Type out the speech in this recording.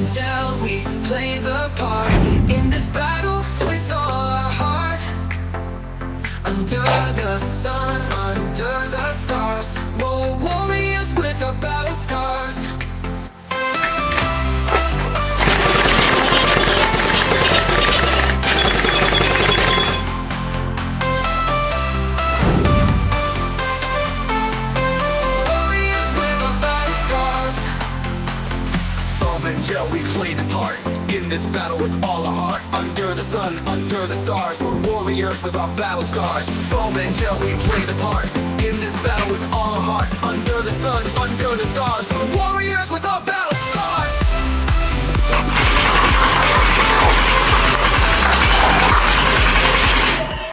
and gel, we play the part in this battle with all our heart. Under the sun, under the stars, we're warriors with our battle scars. Warriors with our battle scars. Foam and gel, we play the part in this battle with all our heart. Under the sun, under the stars, we're warriors with our battle scars. Foam and gel, we play the part